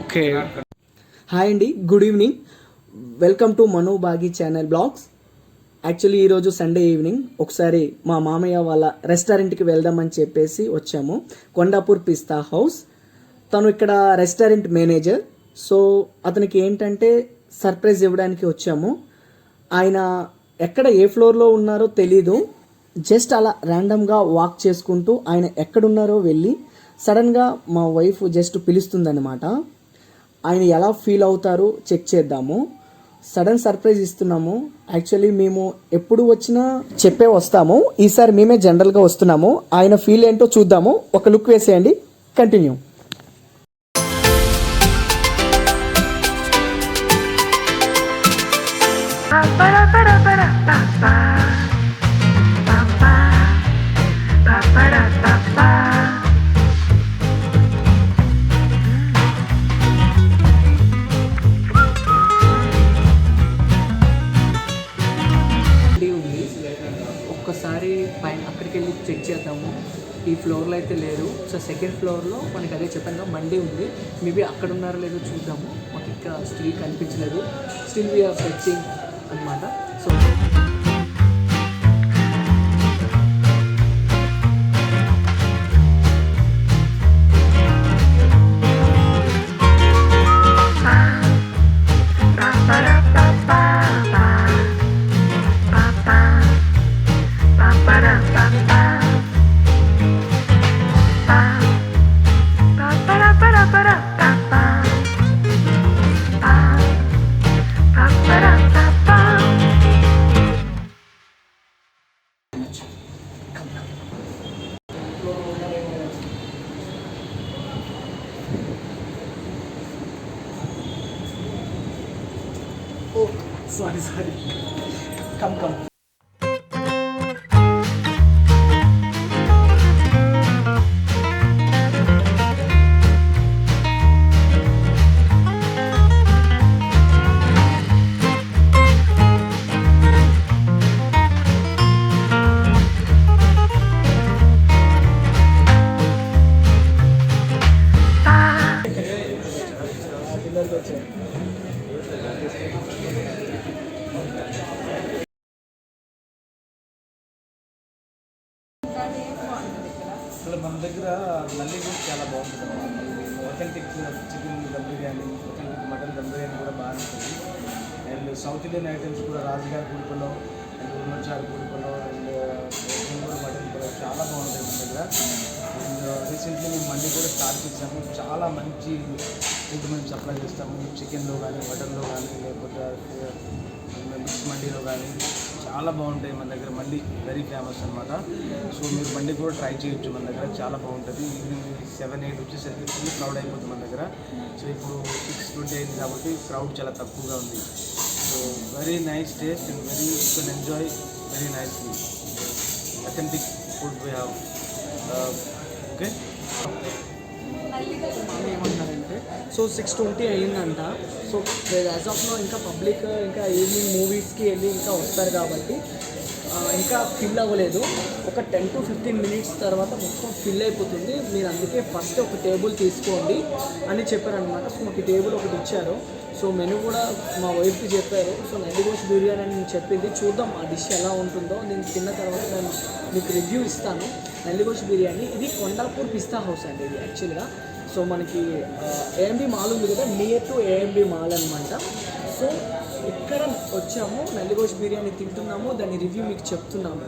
Okay. Hi అండి, good evening. Welcome to Manu Bagi channel vlogs. Actually ఈరోజు Sunday evening ఒకసారి మా మామయ్య వాళ్ళ రెస్టారెంట్కి వెళ్దామని చెప్పేసి వచ్చాము. కొండాపూర్ పిస్తా హౌస్. తను ఇక్కడ రెస్టారెంట్ మేనేజర్. సో అతనికి ఏంటంటే సర్ప్రైజ్ ఇవ్వడానికి వచ్చాము. ఆయన ఎక్కడ ఏ ఫ్లోర్లో ఉన్నారో తెలీదు. జస్ట్ అలా ర్యాండమ్గా వాక్ చేసుకుంటూ ఆయన ఎక్కడున్నారో వెళ్ళి సడన్గా మా వైఫ్ జస్ట్ పిలుస్తుందన్నమాట. ఆయన ఎలా ఫీల్ అవుతారో చెక్ చేద్దాము. సడన్ సర్ప్రైజ్ ఇస్తున్నాము. యాక్చువల్లీ మేము ఎప్పుడు వచ్చినా చెప్పే వస్తాము, ఈసారి మేమే జనరల్గా వస్తున్నాము. ఆయన ఫీల్ ఏంటో చూద్దాము. ఒక లుక్ వేసేయండి, కంటిన్యూ. ఒక్కసారి పైన అక్కడికి వెళ్ళి చెక్ చేద్దాము. ఈ ఫ్లోర్లో అయితే లేదు. సో సెకండ్ ఫ్లోర్లో మనకి అదే చెప్పాను మండీ ఉంది. మేబీ అక్కడ ఉన్నారో లేదో చూద్దాము. మాకు ఇంకా స్టిల్ కనిపించలేదు. స్టిల్ వీఆర్ సెర్చింగ్ అనమాట. So sorry. Come. మన దగ్గర మళ్ళీ కూడా చాలా బాగుంటుంది. Authentic chicken dum biryani, authentic mutton dum biryani కూడా బాగుంటుంది. అండ్ సౌత్ ఇండియన్ ఐటమ్స్ కూడా రాజుగారి గుడిపలో అండ్ ఉన్నచారు గుడిపలో అండ్ మటన్ కూడా చాలా బాగుంటాయి మన దగ్గర. అండ్ రీసెంట్లీ మేము మండీ కూడా స్టార్ట్ చేసాము. చాలా మంచి ఫుడ్ మేము సప్లై చేస్తాము. చికెన్లో కానీ, మటన్లో కానీ, లేకపోతే మిక్స్ మండీలో కానీ చాలా బాగుంటాయి మన దగ్గర. మండీ వెరీ ఫేమస్ అనమాట. సో మీరు మండీ కూడా ట్రై చేయొచ్చు. మన దగ్గర చాలా బాగుంటుంది. ఈవినింగ్ 7-8 వచ్చేసరికి ఫుల్ క్రౌడ్ అయిపోతుంది మన దగ్గర. సో ఇప్పుడు 6:20 అయింది కాబట్టి క్రౌడ్ చాలా తక్కువగా ఉంది. So very nice taste and very you can enjoy very nicely. Authentic food we have. Okay. ఏమంటారంటే సో 6:20 అయ్యిందంట. సో యాజ్ ఆఫ్ నో ఇంకా పబ్లిక్ ఇంకా ఈవినింగ్ మూవీస్కి వెళ్ళి ఇంకా వస్తారు కాబట్టి ఇంకా ఫిల్ అవ్వలేదు. ఒక 10 to 15 minutes తర్వాత మొత్తం ఫిల్ అయిపోతుంది. మీరు అందుకే ఫస్ట్ ఒక టేబుల్ తీసుకోండి అని చెప్పారనమాట. సో మాకు టేబుల్ ఒకటి ఇచ్చారు. సో మెనూ కూడా మా వైఫ్కి చెప్పారు. సో నందిగోష్ బిర్యానీ అని నేను చెప్పింది. చూద్దాం ఆ డిష్ ఎలా ఉంటుందో. నేను తిన్న తర్వాత నేను మీకు రివ్యూ ఇస్తాను. నందిగోష్ బిర్యానీ ఇది కొండాపూర్ పిస్తా హౌస్ అండి. ఇది యాక్చువల్గా సో మనకి ఏఎంబి మాల్ ఉంది కదా, నియర్ టు ఏఎంబి మాల్ అనమాట. సో ఇక్కడ వచ్చాము, నందిగోష్ బిర్యానీ తింటున్నాము, దాని రివ్యూ మీకు చెప్తున్నాము.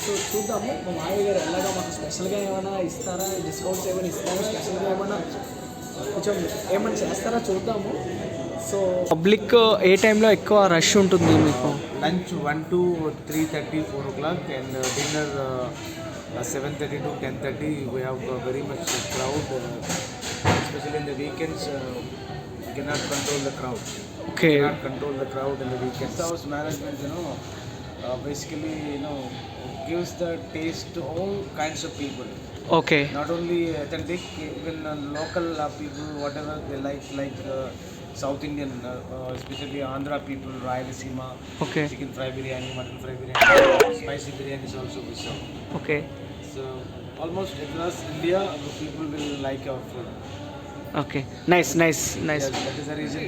సో చూద్దాము మా మావయ్య గారు ఎలాగా మాకు స్పెషల్గా ఏమైనా ఇస్తారా, డిస్కౌంట్స్ ఏమైనా ఇస్తారా, స్పెషల్గా ఏమైనా కొంచెం ఏమైనా చేస్తారా చూద్దాము. సో పబ్లిక్ ఏ టైంలో ఎక్కువ రష్ ఉంటుంది మీకు? Lunch 1 to 3:30, 4 o'clock and dinner 7:30 to 10:30. we have very much crowd, especially in the weekends. You cannot control the crowd. Okay. You cannot control the crowd in the weekends. House management, basically, gives the taste to all kinds of people. Okay. Not only authentic, even local people, whatever they like South Indian, especially Andhra people, Rayalaseema. Okay. Chicken fry biryani, mutton fry biryani, spicy biryani is also we serve. Okay. So almost across India, people will like our food. Okay, nice nice nice. That is the reason.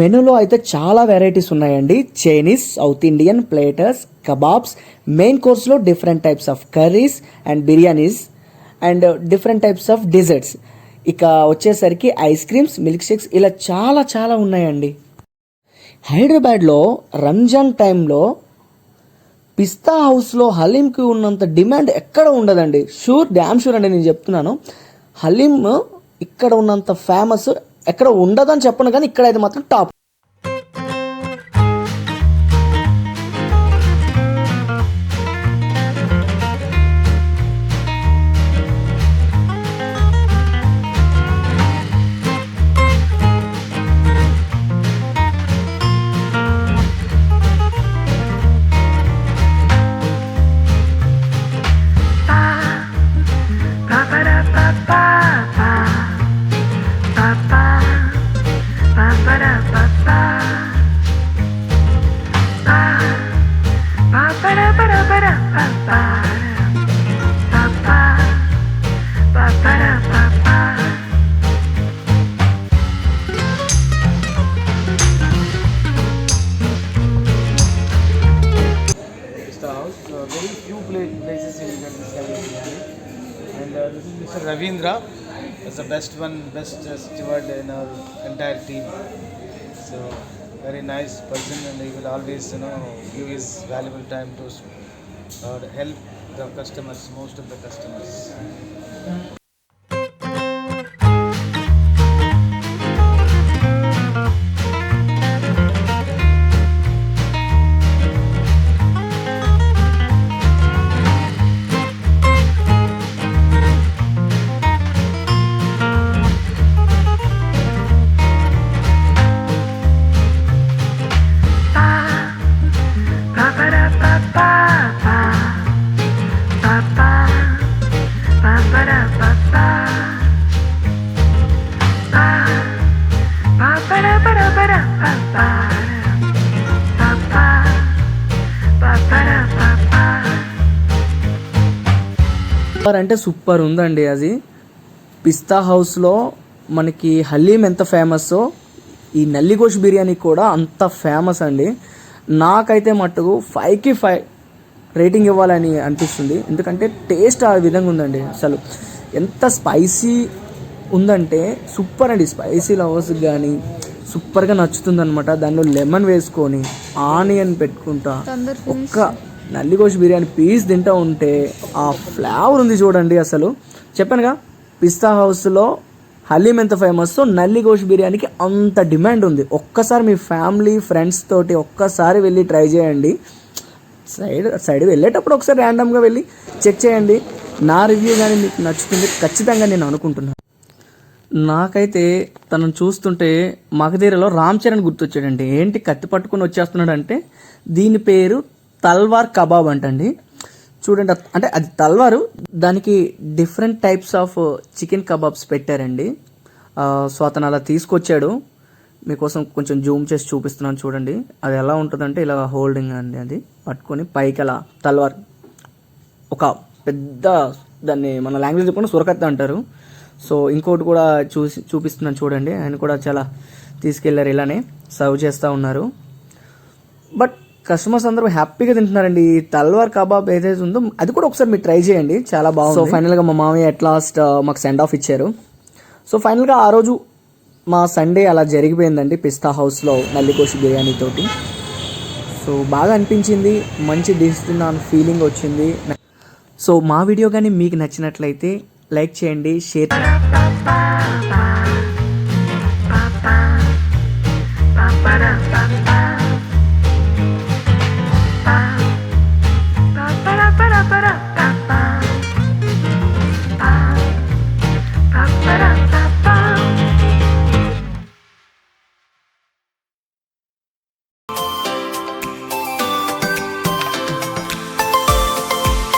మెనూలో అయితే చాలా varieties ఉన్నాయండి. Chinese, South Indian, platters, kebabs, main కోర్స్లో different types of curries and biryanis and different types of desserts. ఇక వచ్చేసరికి ice creams, milk shakes, ఇలా చాలా చాలా ఉన్నాయండి. హైదరాబాద్లో రంజాన్ టైంలో పిస్తా హౌస్లో హలీంకి ఉన్నంత డిమాండ్ ఎక్కడ ఉండదండి. డ్యామ్ షూర్ అండి, నేను చెప్తున్నాను. హలీం ఇక్కడ ఉన్నంత ఫేమస్ ఎక్కడ ఉండదని చెప్పను, కానీ ఇక్కడ అయితే మాత్రం top. Pista House. Very few places you will get this kind of biryani. And this is Mr. Ravindra. He's the best steward in our entire team. So very nice person, and he will always give his valuable time to help the customers, most of the customers. Super అంటే super ఉందండి. అది పిస్తా హౌస్లో మనకి హలీం ఎంత ఫేమస్సో ఈ నల్లిగోష్ బిర్యానీ కూడా అంత famous అండి. నాకైతే మట్టుకు 5కి 5 రేటింగ్ ఇవ్వాలని అనిపిస్తుంది, ఎందుకంటే టేస్ట్ ఆ విధంగా ఉందండి. అసలు ఎంత స్పైసీ ఉందంటే సూపర్ అండి. స్పైసీ లవర్స్కి కానీ సూపర్గా నచ్చుతుంది అనమాట. దానిలో లెమన్ వేసుకొని ఆనియన్ పెట్టుకుంటా ఒక్క నల్లిగోష్ బిర్యానీ పీస్ తింటూ ఉంటే ఆ ఫ్లేవర్ ఉంది చూడండి. అసలు చెప్పానుగా పిస్తా హౌస్లో హలీం ఎంత ఫేమస్, నల్లిగోష్ బిర్యానీకి అంత డిమాండ్ ఉంది. ఒక్కసారి మీ ఫ్యామిలీ ఫ్రెండ్స్ తోటి ఒక్కసారి వెళ్ళి ట్రై చేయండి. సైడ్ వెళ్ళేటప్పుడు ఒకసారి ర్యాండమ్గా వెళ్ళి చెక్ చేయండి. నా రివ్యూ కానీ మీకు నచ్చుతుంది ఖచ్చితంగా నేను అనుకుంటున్నాను. నాకైతే తనను చూస్తుంటే మగధీరలో రామ్ చరణ్ గుర్తొచ్చాడండి. ఏంటి కత్తి పట్టుకొని వచ్చేస్తున్నాడు అంటే, దీని పేరు తల్వార్ కబాబ్ అంటండి. చూడండి, అంటే అది తల్వారు, దానికి different types of chicken kebabs పెట్టారండి. సో అతను అలా తీసుకొచ్చాడు. మీకోసం కొంచెం జూమ్ చేసి చూపిస్తున్నాను చూడండి. అది ఎలా ఉంటుందంటే ఇలా హోల్డింగ్ అండి, అది పట్టుకొని పైకి అలా తల్వార్, ఒక పెద్ద, దాన్ని మన లాంగ్వేజ్ చెప్పకుండా సురకత్త అంటారు. సో ఇంకోటి కూడా చూపిస్తున్నాను చూడండి. ఆయన కూడా చాలా తీసుకెళ్లారు, ఇలానే సర్వ్ చేస్తూ ఉన్నారు. బట్ కస్టమర్స్ అందరూ హ్యాపీగా తింటున్నారండి. ఈ తల్వార్ కబాబ్ ఏదైతే ఉందో అది కూడా ఒకసారి మీరు ట్రై చేయండి, చాలా బాగుంది. సో ఫైనల్గా మా మామయ్య అట్ లాస్ట్ మాకు సెండ్ ఆఫ్ ఇచ్చారు. సో ఫైనల్గా ఆ రోజు మా సండే అలా జరిగిపోయిందండి పిస్తా హౌస్లో నల్లిగోష్ బిర్యానీ తోటి. సో బాగా అనిపించింది, మంచి డిష్ తిన్నాను ఫీలింగ్ వచ్చింది. సో మా వీడియో కానీ మీకు నచ్చినట్లయితే లైక్ చేయండి, షేర్ చేయండి.